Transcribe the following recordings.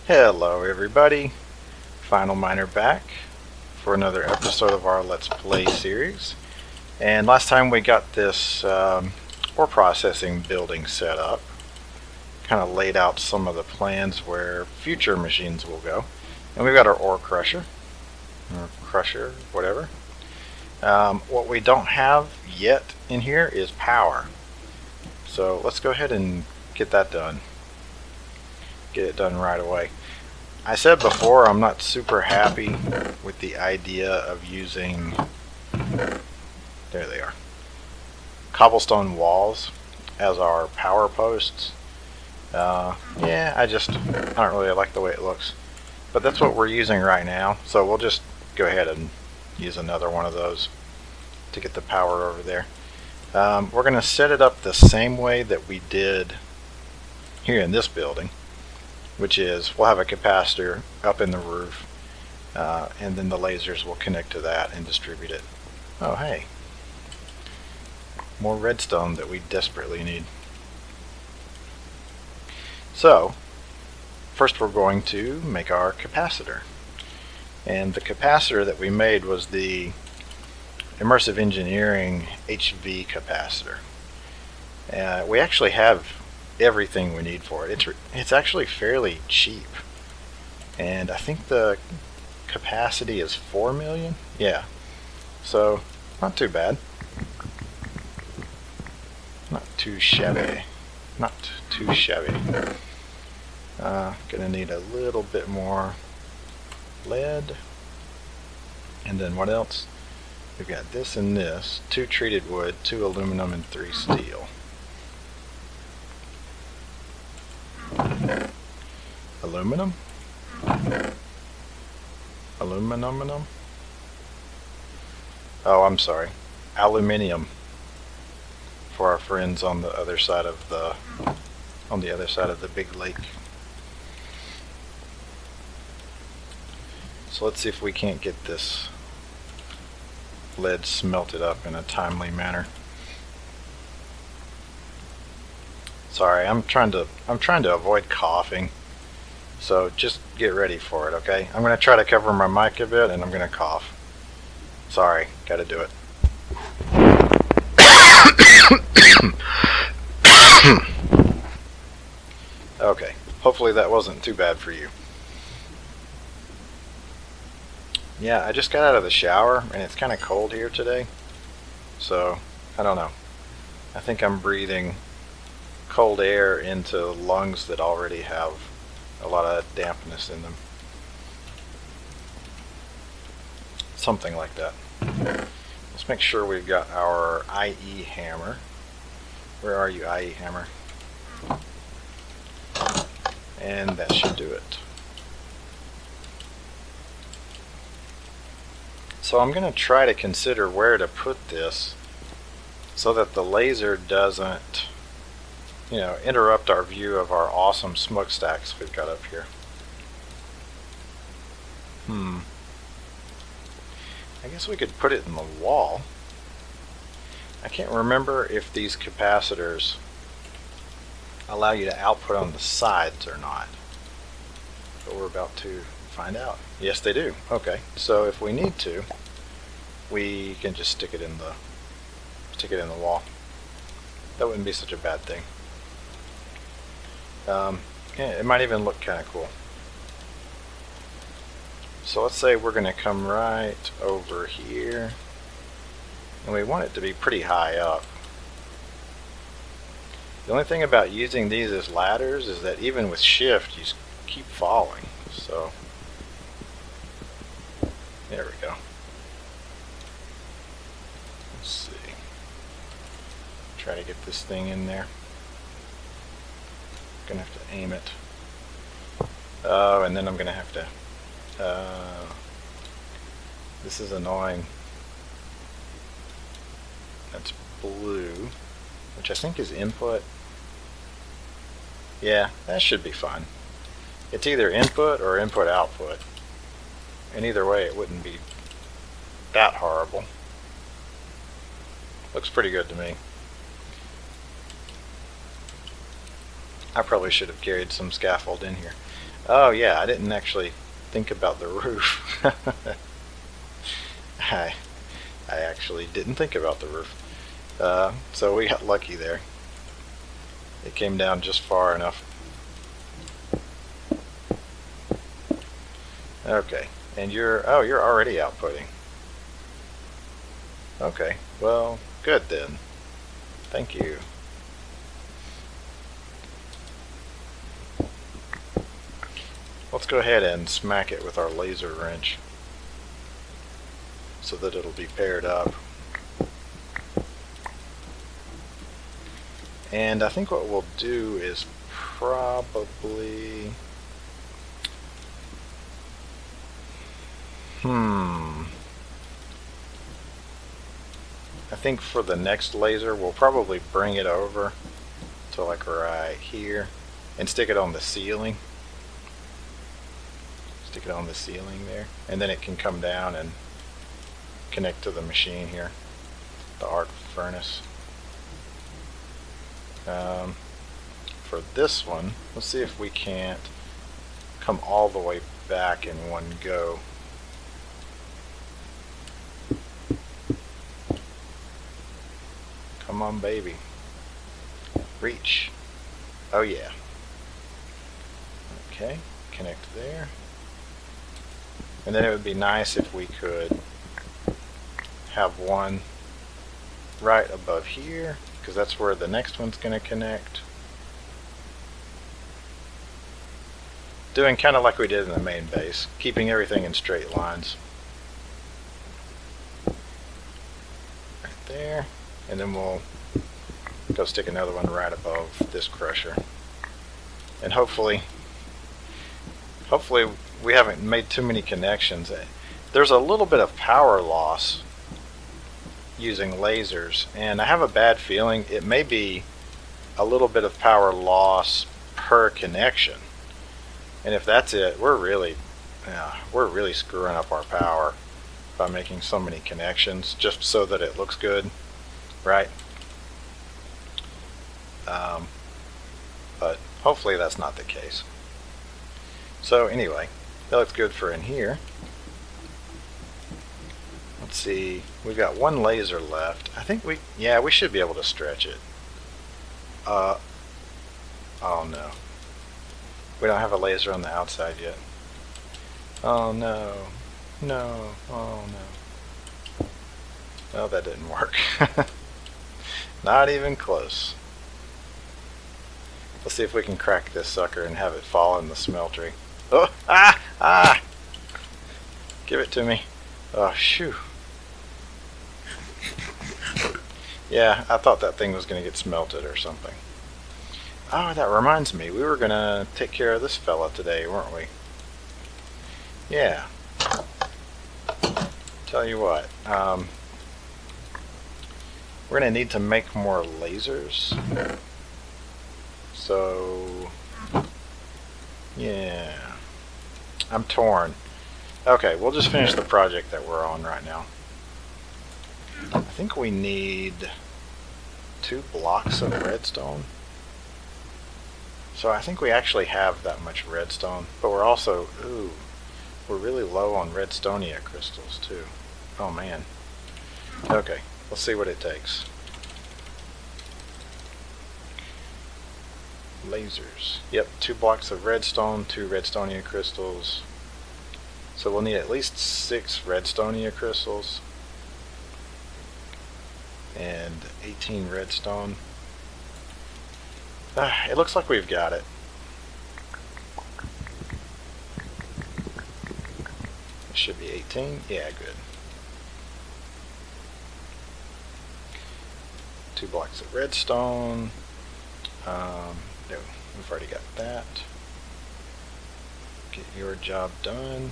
Hello everybody, Final Miner back for another episode of our Let's Play series. And last time we got this ore processing building set up, kind of laid out some of the plans where future machines will go. And we've got our ore crusher, or crusher, whatever. What we don't have yet in here is power. So let's go ahead and get that done. Get it done right away. I said before I'm not super happy with the idea of using, there they are, cobblestone walls as our power posts. Yeah, I don't really like the way it looks, but that's what we're using right now, so we'll just go ahead and use another one of those to get the power over there. We're going to set it up the same way that we did here in this building, which is we'll have a capacitor up in the roof, and then the lasers will connect to that and distribute it. Oh hey, more redstone that we desperately need. So first we're going to make our capacitor, and the capacitor that we made was the Immersive Engineering HV capacitor. We actually have everything we need for it. It's actually fairly cheap, and I think the capacity is 4 million. Yeah, so not too bad, not too shabby, not too shabby. Gonna need a little bit more lead, and then what else? We've got this and this, 2 treated wood, 2 aluminum, and 3 steel. Aluminum? Aluminum? Oh, I'm sorry. Aluminium. For our friends on the other side of the big lake. So let's see if we can't get this lead smelted up in a timely manner. Sorry, I'm trying to avoid coughing, so just get ready for it, okay? I'm going to try to cover my mic a bit, and I'm going to cough. Sorry, got to do it. Okay, hopefully that wasn't too bad for you. Yeah, I just got out of the shower, and it's kind of cold here today, so I don't know. I think I'm breathing cold air into lungs that already have a lot of dampness in them. Something like that. Let's make sure we've got our IE hammer. Where are you, IE hammer? And that should do it. So I'm going to try to consider where to put this so that the laser doesn't, interrupt our view of our awesome smokestacks we've got up here. I guess we could put it in the wall. I can't remember if these capacitors allow you to output on the sides or not, but we're about to find out. Yes, they do. Okay, so if we need to, we can just stick it in the wall. That wouldn't be such a bad thing. Yeah, it might even look kind of cool. So let's say we're going to come right over here, and we want it to be pretty high up. The only thing about using these as ladders is that even with shift, you keep falling. So there we go. Let's see. Try to get this thing in there. Gonna have to aim it. Oh, and then I'm gonna have to. This is annoying. That's blue, which I think is input. Yeah, that should be fine. It's either input or input output, and either way it wouldn't be that horrible. Looks pretty good to me. I probably should have carried some scaffold in here. Oh yeah, I didn't actually think about the roof. I actually didn't think about the roof. So we got lucky there. It came down just far enough. Okay, and you're already outputting. Okay, well, good then. Thank you. Let's go ahead and smack it with our laser wrench so that it'll be paired up. And I think what we'll do is probably... I think for the next laser, we'll probably bring it over to like right here and stick it on the ceiling. Stick it on the ceiling there, and then it can come down and connect to the machine here, the arc furnace. For this one, let's see if we can't come all the way back in one go. Come on, baby. Reach. Oh yeah. Okay, connect there. And then it would be nice if we could have one right above here, because that's where the next one's going to connect. Doing kind of like we did in the main base, keeping everything in straight lines. Right there. And then we'll go stick another one right above this crusher. And hopefully we haven't made too many connections. There's a little bit of power loss using lasers, and I have a bad feeling it may be a little bit of power loss per connection. And if that's it, we're really screwing up our power by making so many connections just so that it looks good, right? But hopefully that's not the case. So anyway, that looks good for in here. Let's see, we've got one laser left. I think we should be able to stretch it. Oh no. We don't have a laser on the outside yet. Oh no. No. Oh no. Oh, that didn't work. Not even close. Let's see if we can crack this sucker and have it fall in the smeltery. Oh! Ah! Ah! Give it to me. Oh, shoo. Yeah, I thought that thing was going to get smelted or something. Oh, that reminds me. We were going to take care of this fella today, weren't we? Yeah. Tell you what. We're going to need to make more lasers. So, yeah. I'm torn. Okay, we'll just finish the project that we're on right now. I think we need 2 blocks of redstone. So I think we actually have that much redstone, but we're also, we're really low on redstonia crystals too. Oh man. Okay, let's see what it takes. Lasers. Yep, 2 blocks of redstone, 2 redstonia crystals. So we'll need at least 6 redstonia crystals and 18 redstone. It looks like we've got it. It should be 18. Yeah, good. 2 blocks of redstone. No, we've already got that. Get your job done.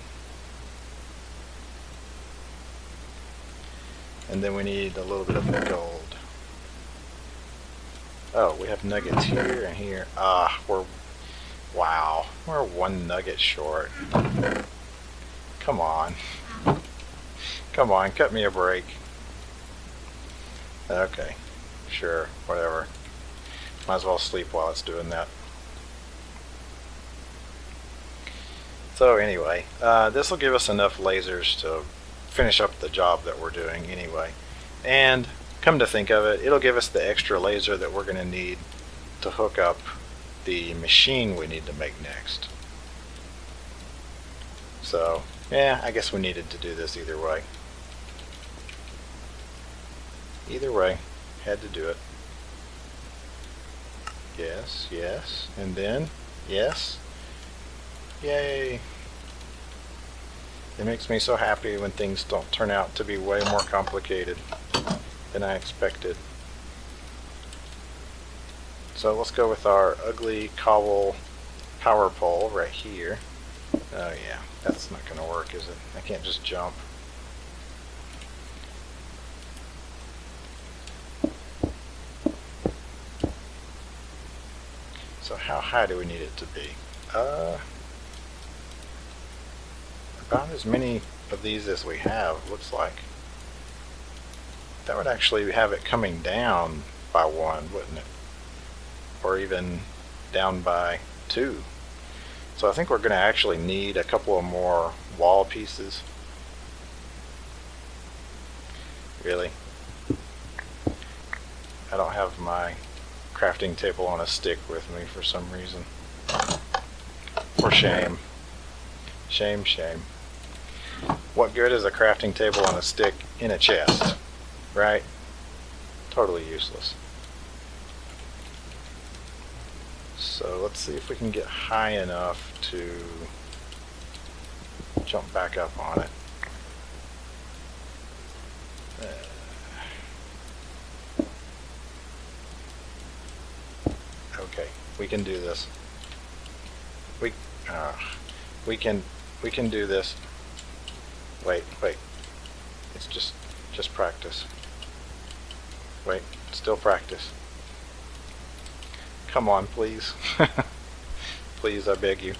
And then we need a little bit of gold. Oh, we have nuggets here and here. Wow, we're 1 nugget short. Come on. Come on, cut me a break. Okay, sure, whatever. Might as well sleep while it's doing that. So anyway, this will give us enough lasers to finish up the job that we're doing anyway. And come to think of it, it'll give us the extra laser that we're going to need to hook up the machine we need to make next. So, yeah, I guess we needed to do this either way. Either way, had to do it. Yes, yes, and then, yes. Yay! It makes me so happy when things don't turn out to be way more complicated than I expected. So let's go with our ugly cobble power pole right here. Oh yeah, that's not going to work, is it? I can't just jump. So how high do we need it to be? About as many of these as we have, looks like. That would actually have it coming down by one, wouldn't it? Or even down by two. So I think we're going to actually need a couple of more wall pieces. Really? I don't have my crafting table on a stick with me for some reason. For shame. Shame, shame. What good is a crafting table on a stick in a chest? Right? Totally useless. So let's see if we can get high enough to jump back up on it. Okay, we can do this. We can do this. Wait. It's just practice. Wait, still practice. Come on, please. Please, I beg you.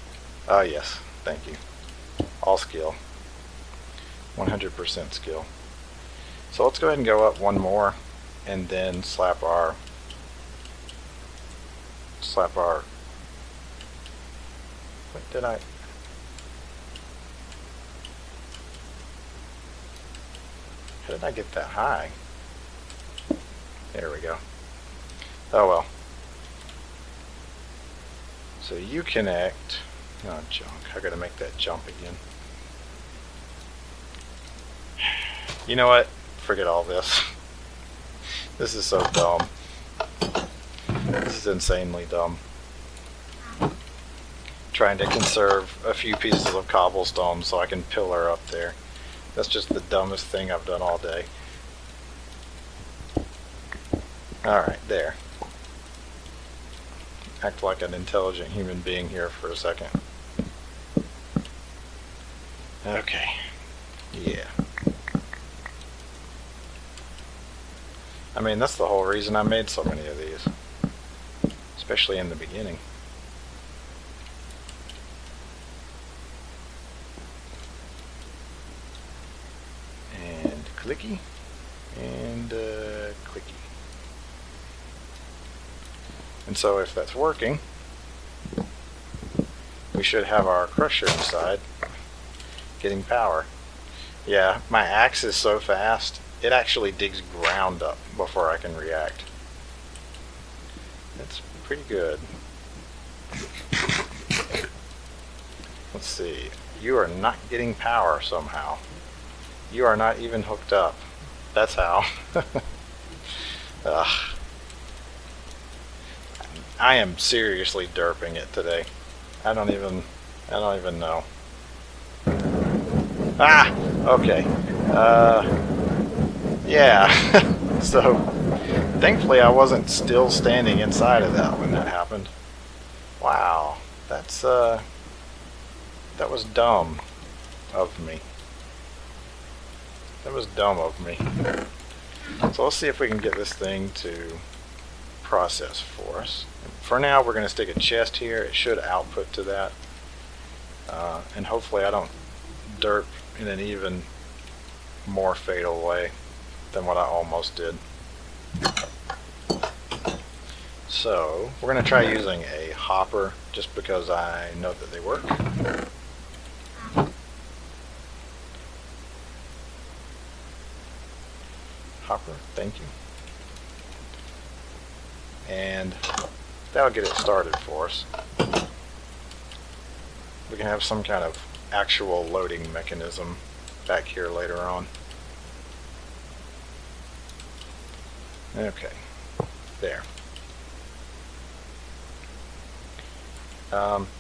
Ah, yes, thank you. All skill. 100% skill. So let's go ahead and go up one more and then slap our what did I how did I get that high? There we go. Oh well. So you connect. Oh, junk. I gotta make that jump again. You know what? Forget all this. This is so dumb. This is insanely dumb. Trying to conserve a few pieces of cobblestone so I can pillar up there. That's just the dumbest thing I've done all day. Alright, there. Act like an intelligent human being here for a second. Okay. Yeah. I mean, that's the whole reason I made so many of these. Especially in the beginning. And clicky. And clicky. And so if that's working, we should have our crusher inside getting power. Yeah, my axe is so fast, it actually digs ground up before I can react. That's pretty good. Let's see. You are not getting power somehow. You are not even hooked up. That's how. Ugh. I am seriously derping it today. I don't even know. Ah! Okay. Yeah. So, thankfully I wasn't still standing inside of that when that happened. Wow. That was dumb of me. That was dumb of me. So let's see if we can get this thing to process for us. For now, we're going to stick a chest here. It should output to that. And hopefully I don't derp in an even more fatal way than what I almost did. So, we're going to try using a hopper just because I know that they work. copper, thank you. And that'll get it started for us. We can have some kind of actual loading mechanism back here later on. Okay, there.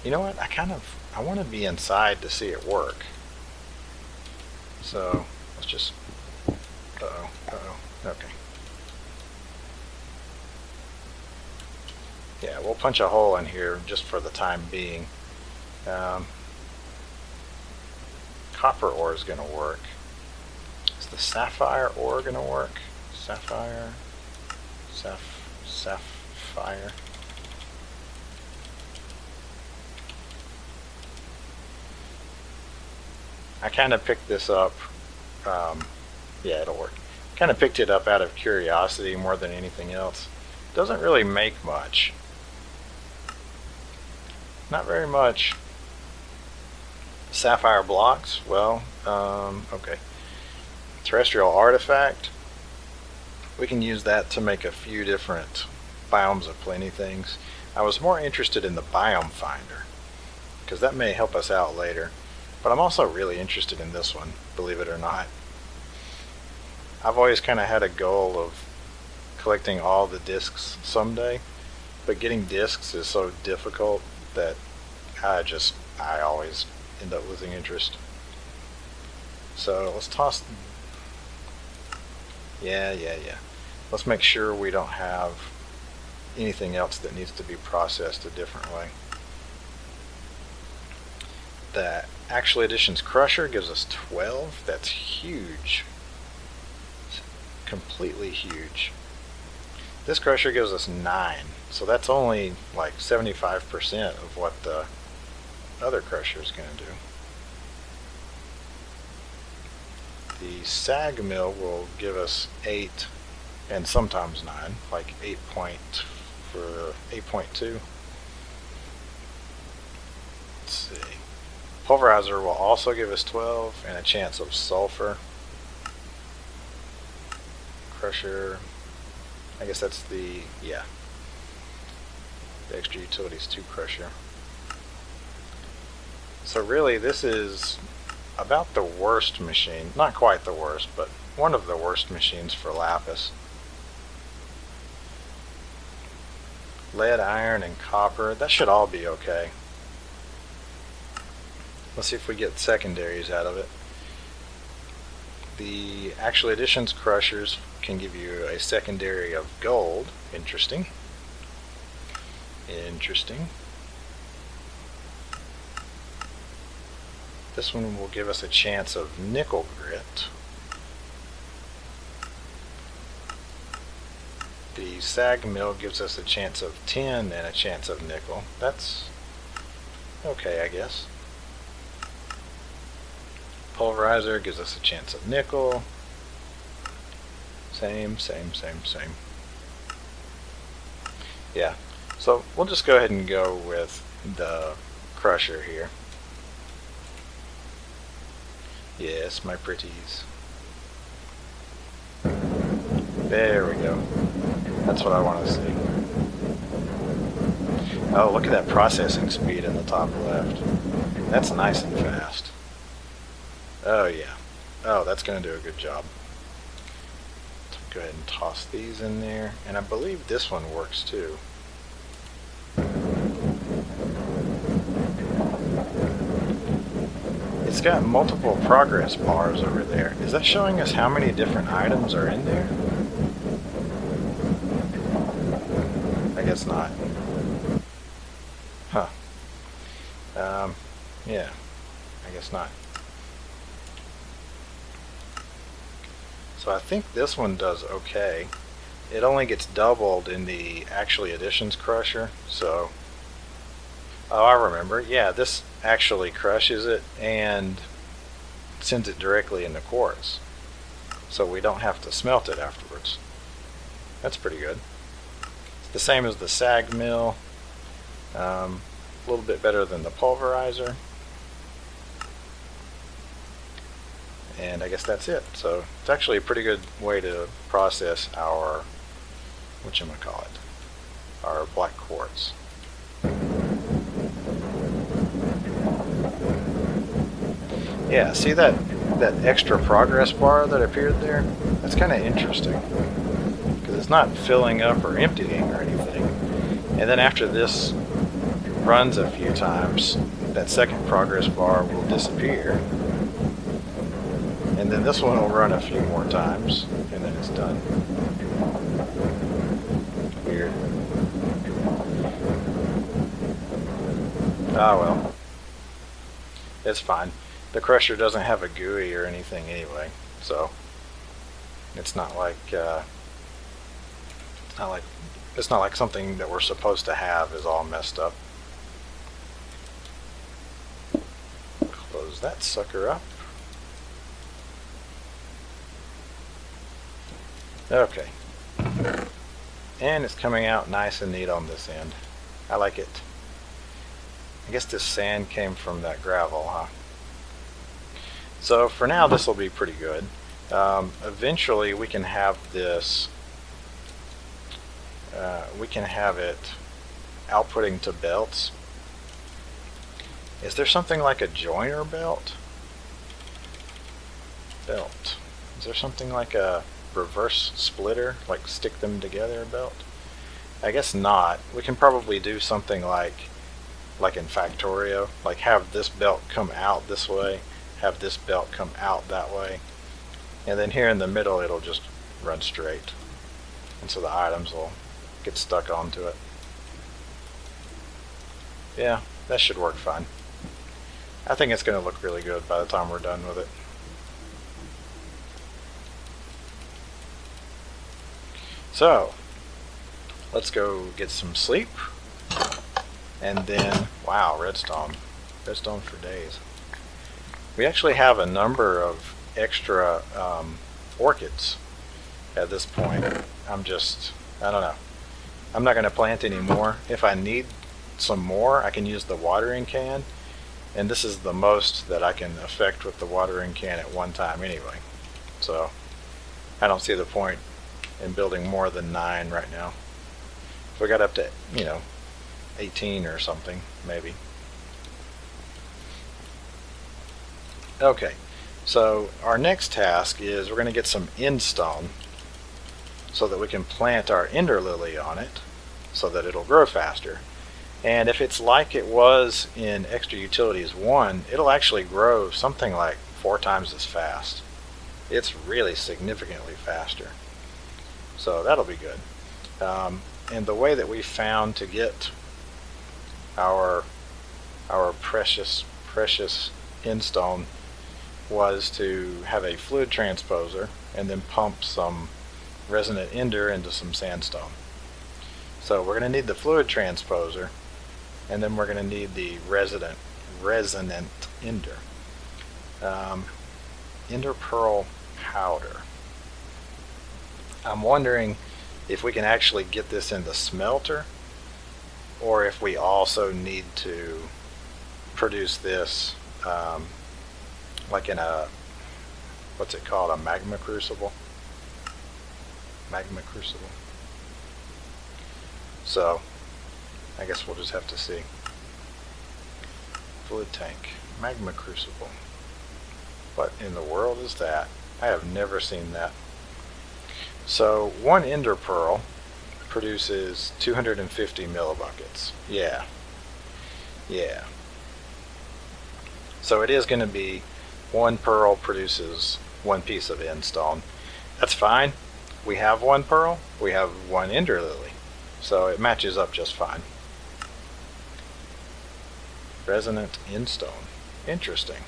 You know what? I want to be inside to see it work. So let's just. Okay. Yeah, we'll punch a hole in here just for the time being. Copper ore is going to work. Is the sapphire ore going to work? Sapphire. Sapphire. I kind of picked this up. Yeah, it'll work. Kind of picked it up out of curiosity more than anything else. Doesn't really make much. Not very much. Sapphire blocks. Well, okay. Terrestrial artifact. We can use that to make a few different biomes of plenty things. I was more interested in the biome finder because that may help us out later. But I'm also really interested in this one, believe it or not. I've always kind of had a goal of collecting all the discs someday, but getting discs is so difficult that I always end up losing interest. So let's toss. Yeah. Let's make sure we don't have anything else that needs to be processed a different way. The Actual Additions Crusher gives us 12. That's huge. It's completely huge. This crusher gives us 9. So that's only like 75% of what the other crusher is going to do. The sag mill will give us 8 and sometimes 9, like 8.2. Let's see. Pulverizer will also give us 12 and a chance of sulfur. Crusher, I guess that's the extra utilities 2 crusher. So really this is about the worst machine, not quite the worst, but one of the worst machines for lapis. Lead, iron, and copper, that should all be okay. Let's see if we get secondaries out of it. The Actual Additions crushers can give you a secondary of gold. Interesting. This one will give us a chance of nickel grit. The sag mill gives us a chance of tin and a chance of nickel. That's okay, I guess. Pulverizer gives us a chance of nickel. Same. Yeah, so we'll just go ahead and go with the crusher here. Yes, my pretties. There we go. That's what I want to see. Oh, look at that processing speed in the top left. That's nice and fast. Oh yeah. Oh, that's going to do a good job. Go ahead and toss these in there. And I believe this one works too. It's got multiple progress bars over there. Is that showing us how many different items are in there? I guess not. Huh. Yeah. I guess not. So I think this one does okay. It only gets doubled in the Actual Additions crusher, so... Oh, I remember. Yeah, this actually crushes it and sends it directly into quartz. So we don't have to smelt it afterwards. That's pretty good. It's the same as the sag mill. A little bit better than the pulverizer. And I guess that's it. So it's actually a pretty good way to process our, whatchamacallit, our black quartz. Yeah, see that extra progress bar that appeared there? That's kind of interesting, because it's not filling up or emptying or anything. And then after this runs a few times, that second progress bar will disappear. And then this one will run a few more times, and then it's done. Weird. Ah, well. It's fine. The crusher doesn't have a GUI or anything anyway, so it's not like something that we're supposed to have is all messed up. Close that sucker up. Okay. And it's coming out nice and neat on this end. I like it. I guess this sand came from that gravel, huh? So for now, this will be pretty good. Eventually, we can have this. We can have it outputting to belts. Is there something like a joiner belt? Belt. Is there something like a reverse splitter, like stick them together belt? I guess not. We can probably do something like in Factorio, like have this belt come out this way, have this belt come out that way, and then here in the middle it'll just run straight, and so the items will get stuck onto it. Yeah, that should work fine. I think it's going to look really good by the time we're done with it. So, let's go get some sleep. And then, wow, redstone. Redstone for days. We actually have a number of extra orchids at this point. I don't know. I'm not going to plant any more. If I need some more, I can use the watering can. And this is the most that I can affect with the watering can at one time anyway. So, I don't see the point in building more than 9 right now. If we got up to, 18 or something, maybe. Okay, so our next task is we're going to get some end stone so that we can plant our ender lily on it so that it'll grow faster. And if it's like it was in Extra Utilities 1, it'll actually grow something like 4 times as fast. It's really significantly faster. So that'll be good. And the way that we found to get our precious end stone was to have a fluid transposer and then pump some resonant ender into some sandstone. So we're going to need the fluid transposer, and then we're going to need the resonant ender. Ender pearl powder. I'm wondering if we can actually get this in the smelter, or if we also need to produce this like in a, what's it called, a magma crucible? Magma crucible. So, I guess we'll just have to see. Fluid tank, magma crucible. What in the world is that? I have never seen that. So, 1 ender pearl produces 250 millibuckets. Yeah. So it is going to be 1 pearl produces 1 piece of end stone. That's fine. We have 1 pearl, we have 1 ender lily. So it matches up just fine. Resonant end stone. Interesting.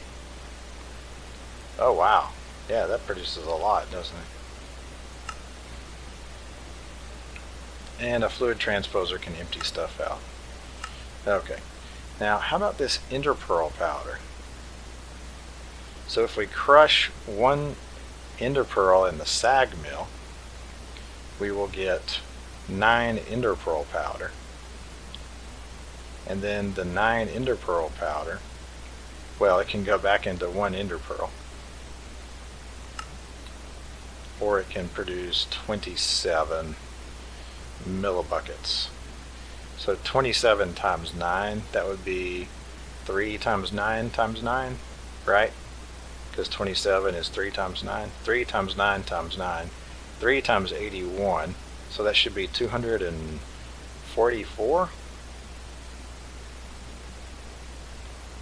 Oh wow. Yeah, that produces a lot, doesn't it? And a fluid transposer can empty stuff out. Okay. Now, how about this ender pearl powder? So if we crush 1 ender pearl in the sag mill, we will get 9 ender pearl powder. And then the 9 ender pearl powder, well, it can go back into 1 ender pearl. or it can produce 27 millibuckets. So 27 times 9, that would be 3 times 9 times 9, right? Because 27 is 3 times 9. 3 times 9 times 9. 3 times 81. So that should be 244.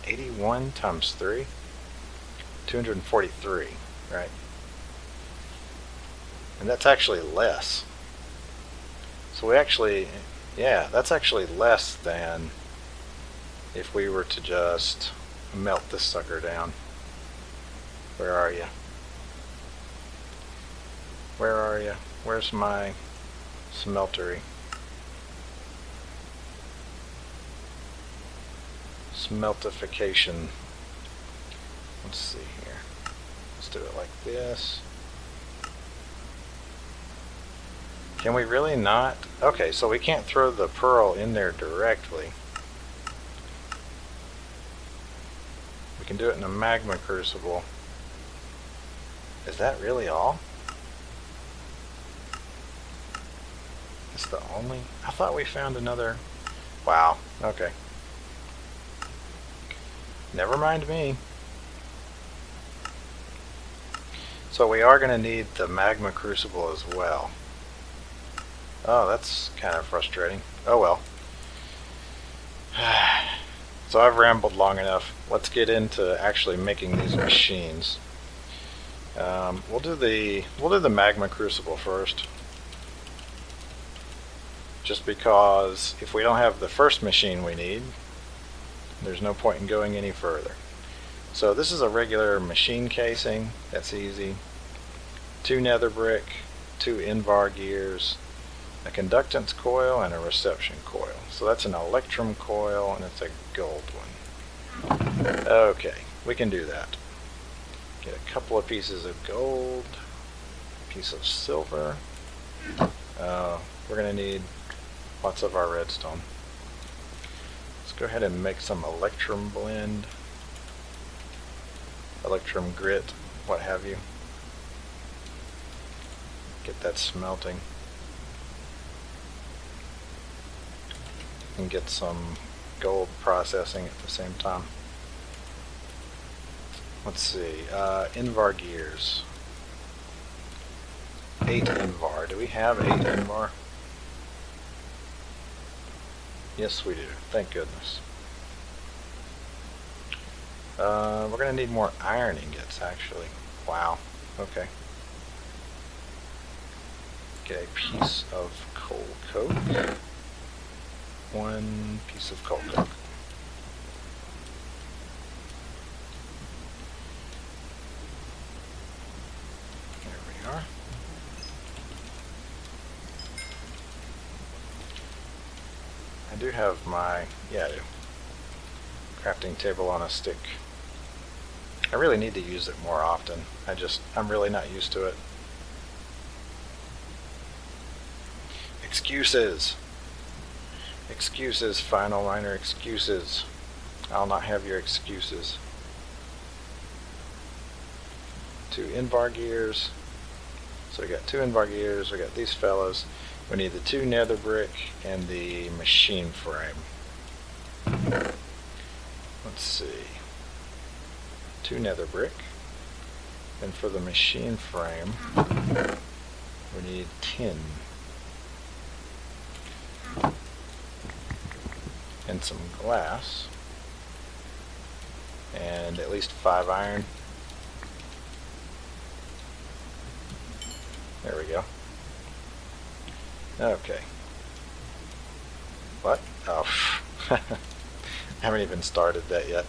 81 times 3. 243, right? And that's actually less. So we actually, yeah, that's actually less than if we were to just melt this sucker down. Where are you? Where are you? Where's my smeltery? Smeltification. Let's see here. Let's do it like this. Can we really not? Okay, so we can't throw the pearl in there directly. We can do it in a magma crucible. Is that really all? It's the only? I thought we found another. Wow, okay. Never mind me. So we are going to need the magma crucible as well. Oh, that's kind of frustrating. Oh well. So I've rambled long enough. Let's get into actually making these machines. We'll do the magma crucible first. Just because if we don't have the first machine we need, there's no point in going any further. So this is a regular machine casing. That's easy. 2 nether brick, 2 invar gears, a conductance coil, and a reception coil. So that's an electrum coil, and it's a gold one. Okay, we can do that. Get a couple of pieces of gold, a piece of silver. We're going to need lots of our redstone. Let's go ahead and make some electrum blend, electrum grit, what have you. Get that smelting. And get some gold processing at the same time. Let's see, invar gears. 8 invar. Do we have 8 invar? Yes, we do. Thank goodness. We're going to need more iron ingots, actually. Wow. Okay. Get a piece of coal coke. 1 piece of coal coke. There we are. I do have my, yeah I do, crafting table on a stick. I really need to use it more often. I'm really not used to it. Excuses! Excuses, final miner, excuses. I'll not have your excuses. 2 invar gears. So we got 2 invar gears, we got these fellows. We need the 2 nether brick and the machine frame. Let's see. 2 nether brick. And for the machine frame, we need tin. And some glass. And at least 5 iron. There we go. Okay. What? Oh, I haven't even started that yet.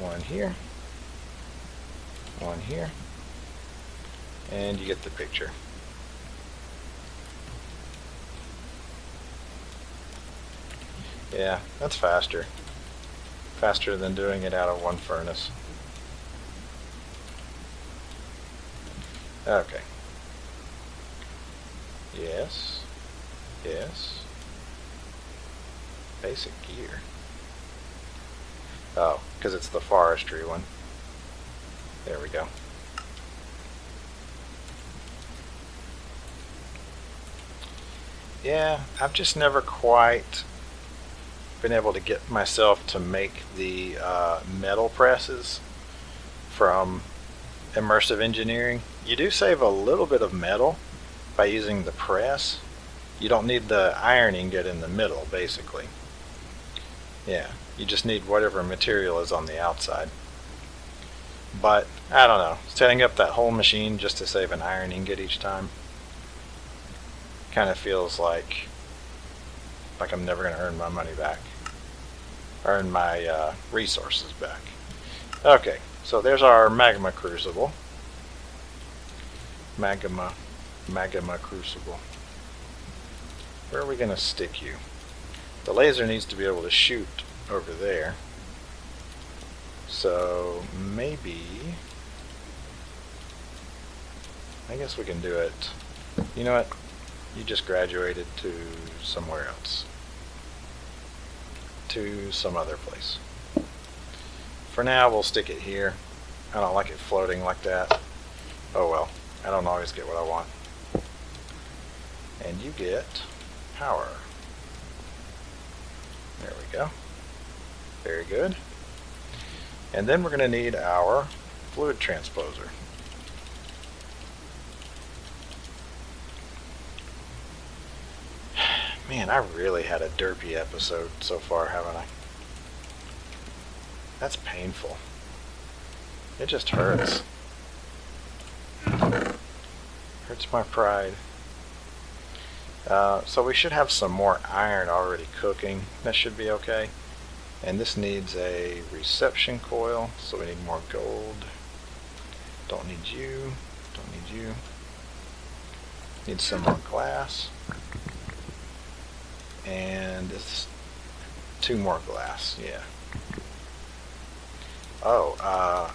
1 here. 1 here. And you get the picture. Yeah, that's faster. Faster than doing it out of 1 furnace. Okay. Yes. Yes. Basic gear. Oh, because it's the forestry one. There we go. Yeah, I've just never quite been able to get myself to make the metal presses from immersive engineering. You do save a little bit of metal by using the press. You don't need the iron ingot in the middle, basically. Yeah, you just need whatever material is on the outside. But, I don't know, setting up that whole machine just to save an iron ingot each time kind of feels like I'm never going to earn my money back. Earn my resources back. Okay, so there's our magma crucible. Magma crucible. Where are we going to stick you? The laser needs to be able to shoot over there. So maybe, I guess we can do it. You know what? You just graduated to somewhere else. To some other place. For now, we'll stick it here. I don't like it floating like that. Oh well, I don't always get what I want. And you get power. There we go. Very good. And then we're going to need our fluid transposer. Man, I really had a derpy episode so far, haven't I? That's painful. It just hurts. Hurts my pride. So we should have some more iron already cooking. That should be okay. And this needs a reception coil, so we need more gold. Don't need you. Don't need you. Need some more glass. And this 2 more glass, yeah. Oh,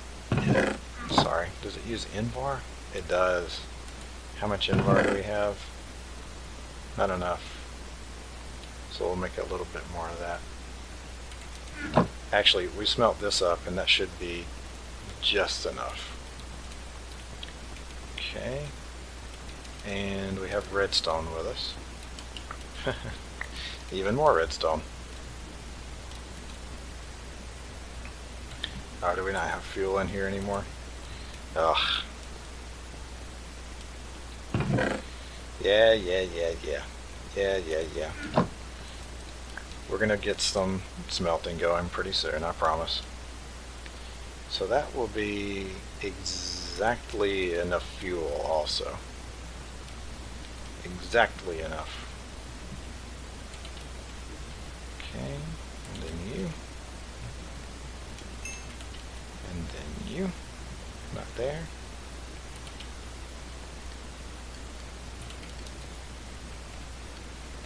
sorry. Does it use Invar? It does. How much Invar do we have? Not enough. So we'll make a little bit more of that. Actually, we smelt this up and that should be just enough. Okay. And we have redstone with us. Even more redstone. Oh, do we not have fuel in here anymore? Ugh. Yeah. We're gonna get some smelting going pretty soon, I promise. So that will be exactly enough fuel also. Exactly enough. Okay, and then you. And then you. Not there.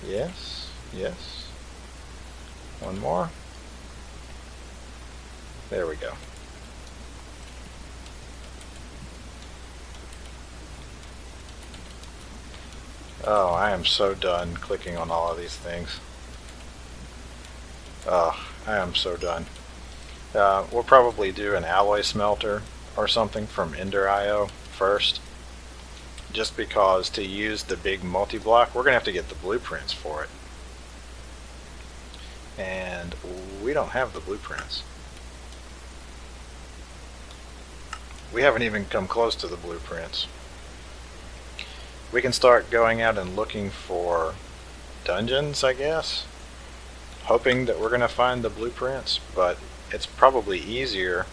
Yes, yes. One more. There we go. Oh, I am so done clicking on all of these things. Oh, I am so done. We'll probably do an alloy smelter or something from Ender.io first. Just because to use the big multi-block, we're going to have to get the blueprints for it. And we don't have the blueprints. We haven't even come close to the blueprints. We can start going out and looking for dungeons, I guess. Hoping that we're going to find the blueprints, but it's probably easier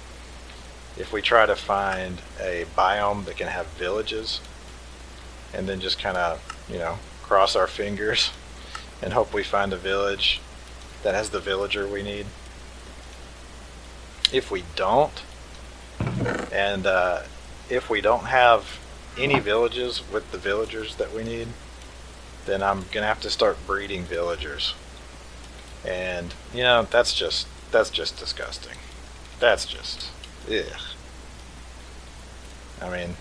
if we try to find a biome that can have villages and then just kind of, cross our fingers and hope we find a village that has the villager we need. If we don't, and if we don't have any villages with the villagers that we need, then I'm going to have to start breeding villagers. And, that's just disgusting. That's just, ugh. I mean,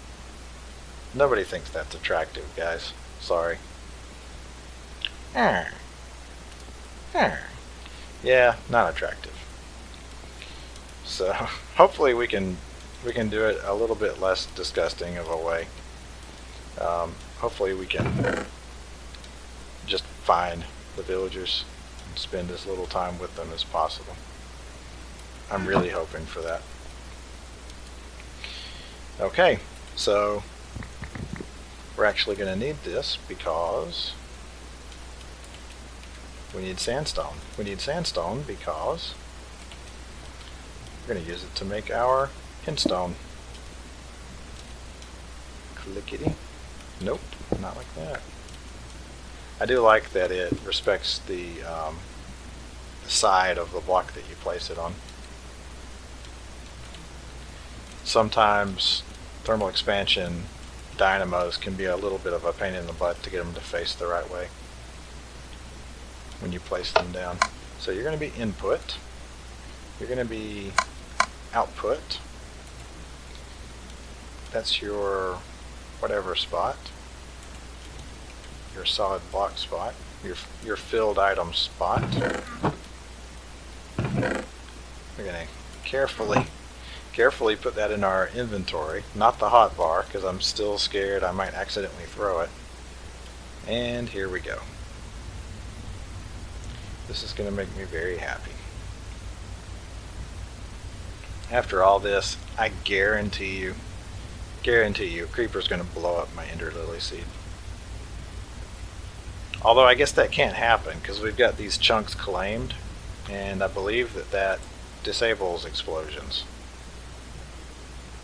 nobody thinks that's attractive, guys. Sorry. Yeah, not attractive. So, hopefully we can we can do it a little bit less disgusting of a way. Hopefully we can just find the villagers and spend as little time with them as possible. I'm really hoping for that. Okay, so we're actually going to need this because we need sandstone. We need sandstone because we're going to use it to make our hindstone. Clickety. Nope, not like that. I do like that it respects the side of the block that you place it on. Sometimes thermal expansion dynamos can be a little bit of a pain in the butt to get them to face the right way when you place them down. So you're going to be input, you're going to be output, that's your whatever spot, your solid block spot, your filled item spot. We're going to carefully put that in our inventory, not the hotbar, because I'm still scared I might accidentally throw it. And here we go. This is going to make me very happy. After all this, I guarantee you, a creeper's going to blow up my ender lily seed. Although I guess that can't happen because we've got these chunks claimed, and I believe that disables explosions.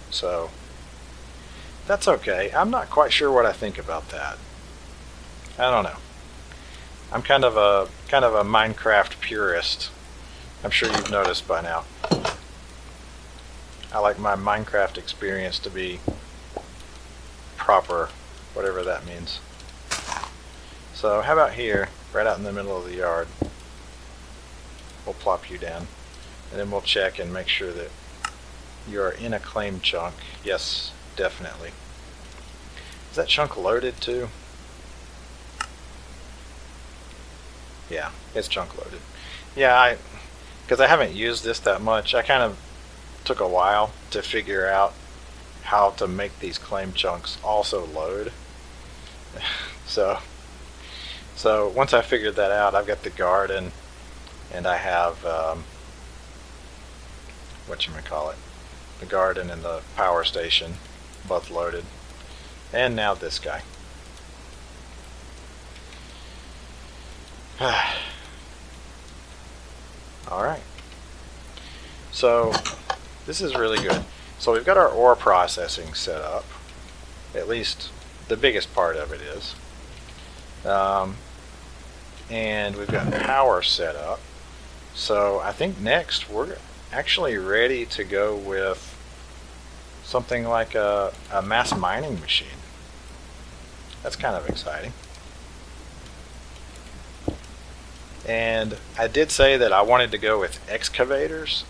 So that's okay. I'm not quite sure what I think about that. I don't know. I'm kind of a Minecraft purist. I'm sure you've noticed by now. I like my Minecraft experience to be proper, whatever that means. So how about here, right out in the middle of the yard, we'll plop you down, and then we'll check and make sure that you're in a claim chunk. Yes, definitely. Is that chunk loaded too? Yeah, it's chunk loaded. Yeah, because I haven't used this that much, I kind of took a while to figure out how to make these claim chunks also load. So once I figured that out, I've got the garden, and I have whatchamacallit, the garden and the power station both loaded, and now this guy. Alright, so this is really good. So we've got our ore processing set up, at least the biggest part of it is, and we've got power set up. So I think next we're actually ready to go with something like a mass mining machine. That's kind of exciting. And I did say that I wanted to go with excavators,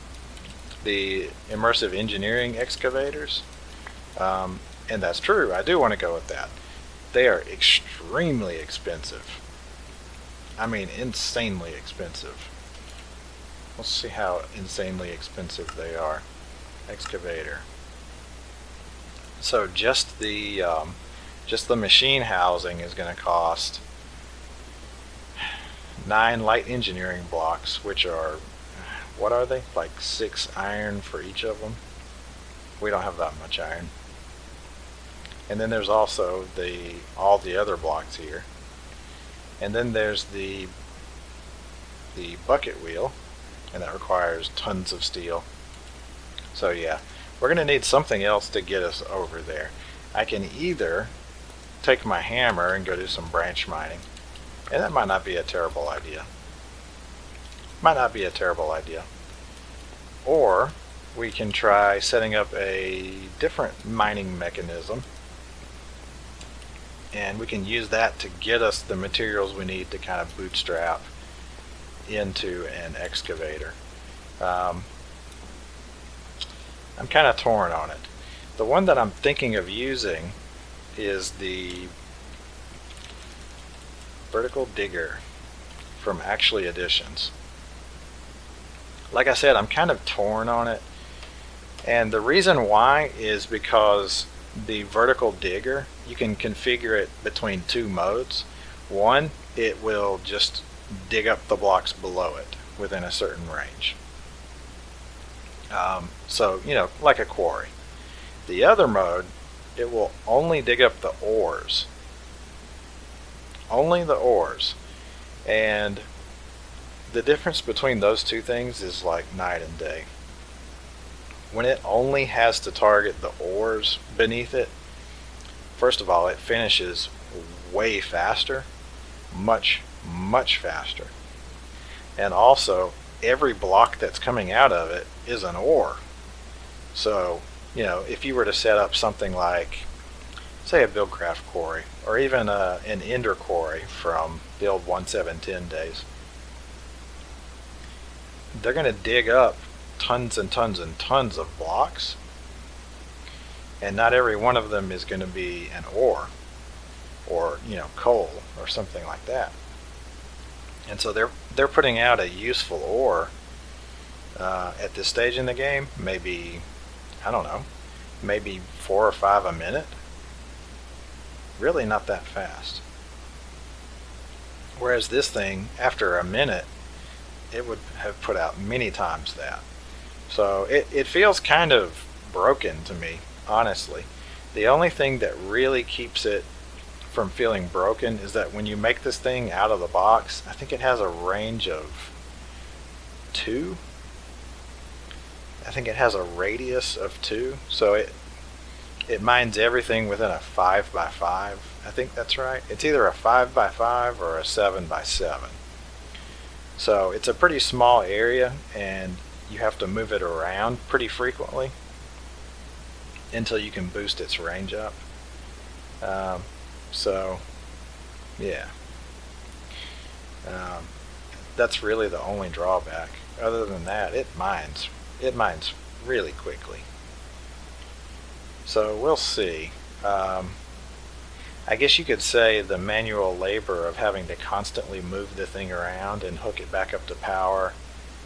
the immersive engineering excavators, and that's true. I do want to go with that. They are extremely expensive. I mean, insanely expensive. Let's see how insanely expensive they are. Excavator. So just the machine housing is going to cost 9 light engineering blocks, which are, what are they? Like 6 iron for each of them. We don't have that much iron. And then there's also all the other blocks here. And then there's the bucket wheel, and that requires tons of steel. So yeah, we're going to need something else to get us over there. I can either take my hammer and go do some branch mining, and that might not be a terrible idea. Or we can try setting up a different mining mechanism, and we can use that to get us the materials we need to kind of bootstrap into an excavator. I'm kind of torn on it. The one that I'm thinking of using is the vertical digger from Actually Editions. Like I said, I'm kind of torn on it, And the reason why is because the vertical digger, you can configure it between two modes. One, it will just dig up the blocks below it within a certain range. So, like a quarry. The other mode, it will only dig up the ores. Only the ores. And the difference between those two things is like night and day. When it only has to target the ores beneath it, first of all, it finishes way faster, much faster. And also, every block that's coming out of it is an ore. So, if you were to set up something like, say, a Buildcraft quarry, or even an Ender quarry from the old 1710 days, they're going to dig up tons and tons and tons of blocks, and not every one of them is going to be an ore or coal or something like that. And so they're putting out a useful ore at this stage in the game, maybe, I don't know, maybe 4 or 5 a minute. Really not that fast. Whereas this thing, after a minute, it would have put out many times that. So it feels kind of broken to me, honestly. The only thing that really keeps it from feeling broken is that when you make this thing out of the box, I think it has a range of 2. I think it has a radius of 2. So it mines everything within a 5x5. I think that's right. It's either a 5x5 or a 7x7. So it's a pretty small area, and you have to move it around pretty frequently until you can boost its range up. So yeah, that's really the only drawback. Other than that, it mines really quickly. So we'll see. I guess you could say the manual labor of having to constantly move the thing around and hook it back up to power,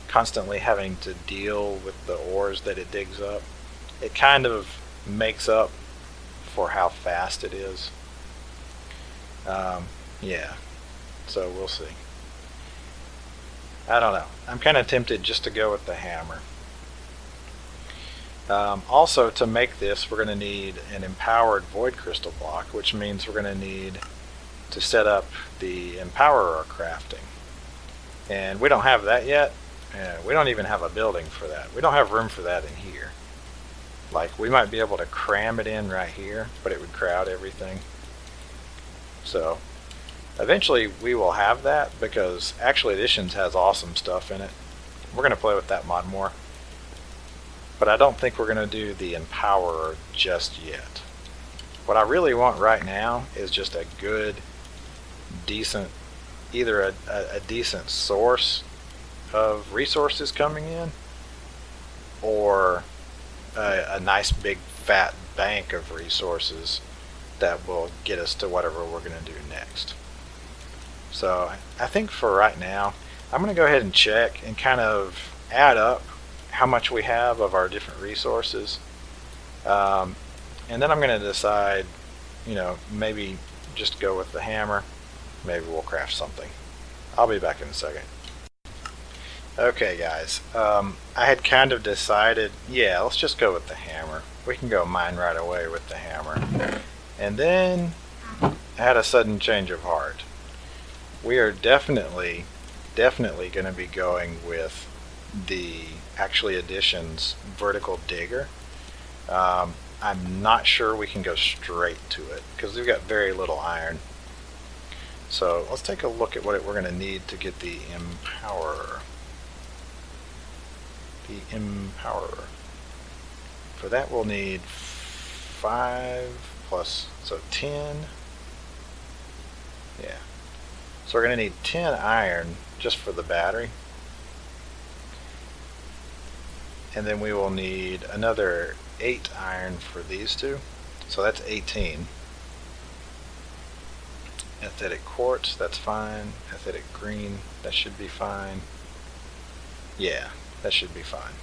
constantly having to deal with the ores that it digs up, it kind of makes up for how fast it is. Yeah, so we'll see. I don't know. I'm kind of tempted just to go with the hammer. Also, to make this, we're going to need an empowered void crystal block, which means we're going to need to set up the empowerer crafting. And we don't have that yet. We don't even have a building for that. We don't have room for that in here. Like, we might be able to cram it in right here, but it would crowd everything. So, eventually we will have that, because Actual Editions has awesome stuff in it. We're going to play with that mod more. But I don't think we're going to do the empowerer just yet. What I really want right now is just a good, decent, either a decent source of resources coming in, or a nice big fat bank of resources that will get us to whatever we're going to do next. So I think for right now, I'm going to go ahead and check and kind of add up how much we have of our different resources, and then I'm going to decide, maybe just go with the hammer. Maybe we'll craft something. I'll be back in a second. Okay guys, I had kind of decided, yeah, let's just go with the hammer. We can go mine right away with the hammer. And then I had a sudden change of heart. We are definitely going to be going with the Actual Editions vertical digger. I'm not sure we can go straight to it because we've got very little iron. So let's take a look at what we're going to need to get the empowerer. The empowerer. For that we'll need 5 plus, so 10. Yeah. So we're going to need 10 iron just for the battery. And then we will need another 8 iron for these two. So that's 18. Aesthetic quartz, that's fine. Aesthetic green, that should be fine. Yeah, that should be fine.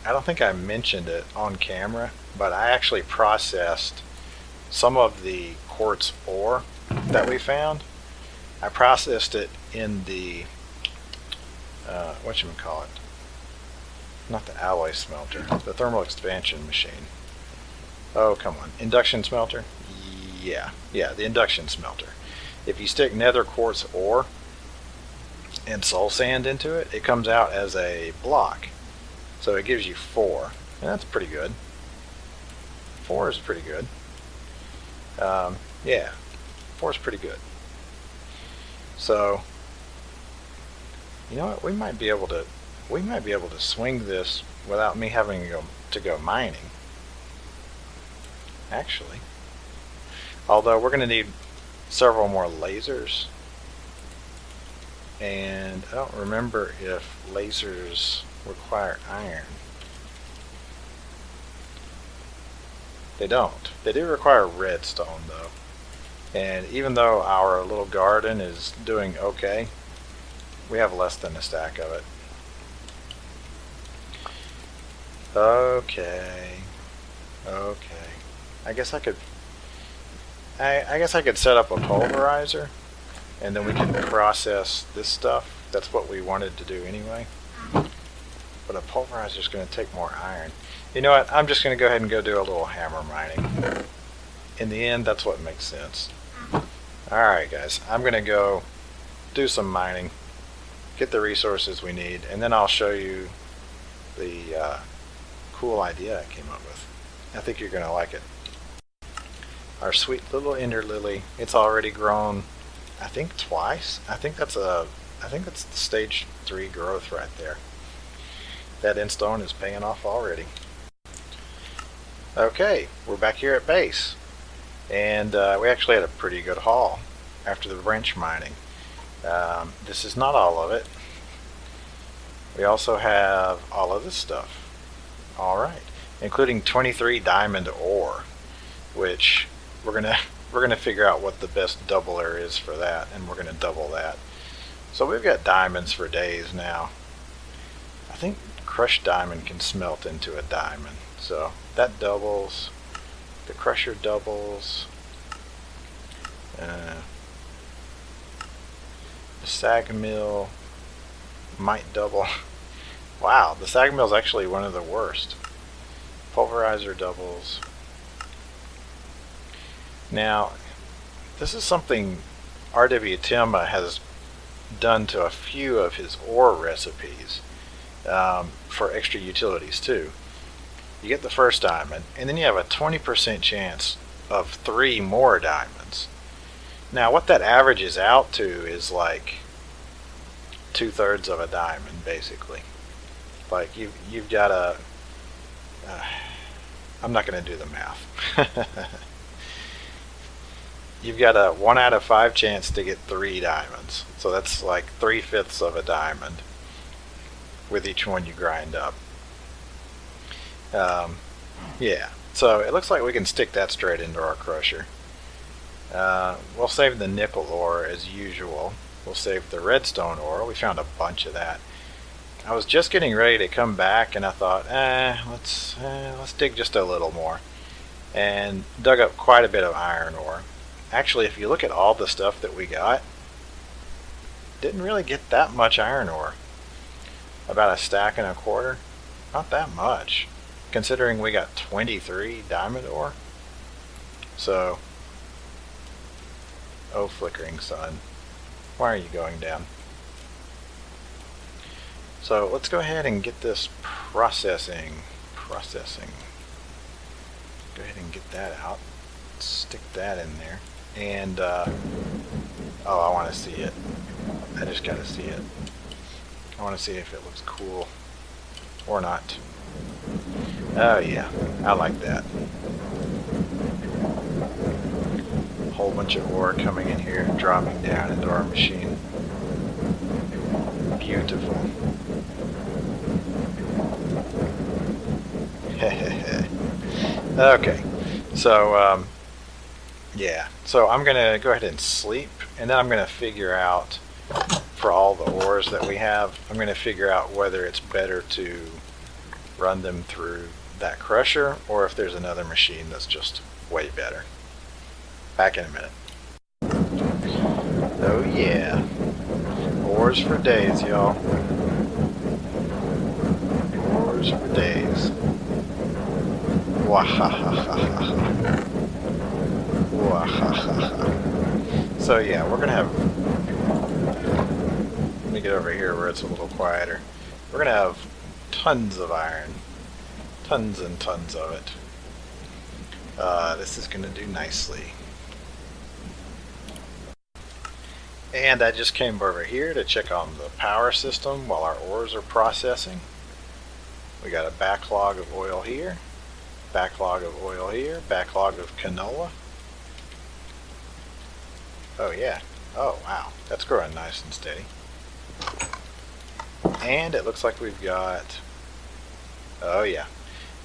I don't think I mentioned it on camera, but I actually processed some of the quartz ore that we found. I processed it in the whatchamacallit, not the alloy smelter, the thermal expansion machine. Oh, come on, induction smelter? Yeah, the induction smelter. If you stick nether quartz ore and soul sand into it, it comes out as a block. So it gives you 4, and that's pretty good. 4 is pretty good. Yeah, 4 is pretty good. So, you know what? We might be able to swing this without me having to go mining. Actually, although we're going to need several more lasers, and I don't remember if lasers require iron. They don't. They do require redstone though. And even though our little garden is doing okay, we have less than a stack of it. Okay. I guess I could set up a pulverizer, and then we can process this stuff. That's what we wanted to do anyway. But a pulverizer is going to take more iron. You know what? I'm just going to go ahead and go do a little hammer mining. In the end, that's what makes sense. Alright guys, I'm going to go do some mining, get the resources we need, and then I'll show you the cool idea I came up with. I think you're going to like it. Our sweet little ender lily, it's already grown, I think twice. I think that's the stage 3 growth right there. That endstone is paying off already. Okay, we're back here at base, and we actually had a pretty good haul after the branch mining. This is not all of it. We also have all of this stuff. Alright, including 23 diamond ore, which we're gonna figure out what the best doubler is for that, and we're gonna double that. So we've got diamonds for days now. I think crushed diamond can smelt into a diamond, so that doubles. The crusher doubles. The sag mill might double. Wow, the sag mill is actually one of the worst. Pulverizer doubles. Now, this is something R.W. Timma has done to a few of his ore recipes for extra utilities too. You get the first diamond, and then you have a 20% chance of 3 more diamonds. Now, what that averages out to is like 2/3 of a diamond, basically. Like you've got a. I'm not going to do the math. You've got a 1 out of 5 chance to get 3 diamonds, so that's like 3/5 of a diamond with each one you grind up. Yeah, so it looks like we can stick that straight into our crusher. We'll save the nickel ore as usual. We'll save the redstone ore. We found a bunch of that. I was just getting ready to come back, and I thought, let's dig just a little more, and dug up quite a bit of iron ore. Actually, if you look at all the stuff that we got, didn't really get that much iron ore. About 1.25 stacks. Not that much, considering we got 23 diamond ore. So, oh flickering sun, why are you going down? So let's go ahead and get this processing. Go ahead and get that out. Stick that in there. And, oh, I want to see it. I just got to see it. I want to see if it looks cool or not. Oh yeah, I like that. A whole bunch of ore coming in here and dropping down into our machine. Beautiful. Okay, so yeah, so I'm gonna go ahead and sleep, and then I'm gonna figure out, for all the ores that we have, I'm gonna figure out whether it's better to run them through that crusher, or if there's another machine that's just way better. Back in a minute. Oh yeah. Ores for days, y'all. Ores for days. Wahahaha. Wahahaha. So yeah, we're gonna have, let me get over here where it's a little quieter. We're gonna have tons of iron. Tons and tons of it. This is gonna do nicely. And I just came over here to check on the power system while our ores are processing. We got a backlog of oil here, backlog of oil here, backlog of canola. Oh yeah, oh wow, that's growing nice and steady. And it looks like we've got, oh yeah,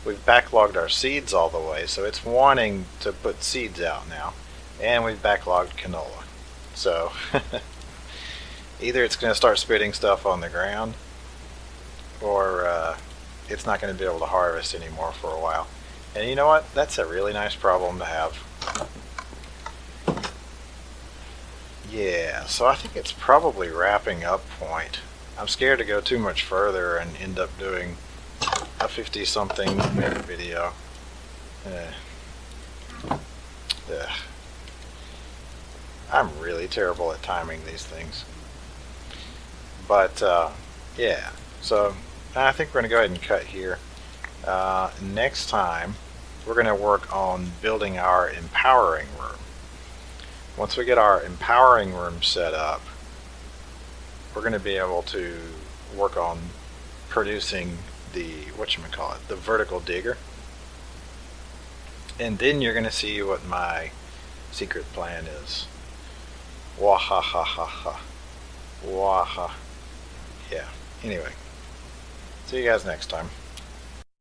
we've backlogged our seeds all the way, so it's wanting to put seeds out now. And we've backlogged canola. So either it's going to start spitting stuff on the ground, or it's not going to be able to harvest anymore for a while. And you know what? That's a really nice problem to have. Yeah, so I think it's probably wrapping up point. I'm scared to go too much further and end up doing a 50-something minute video. I'm really terrible at timing these things. But yeah, so I think we're going to go ahead and cut here. Next time, we're going to work on building our empowering room. Once we get our empowering room set up, we're going to be able to work on producing the, whatchamacallit, the vertical digger. And then you're going to see what my secret plan is. Wahahaha. Waha. Yeah. Anyway. See you guys next time.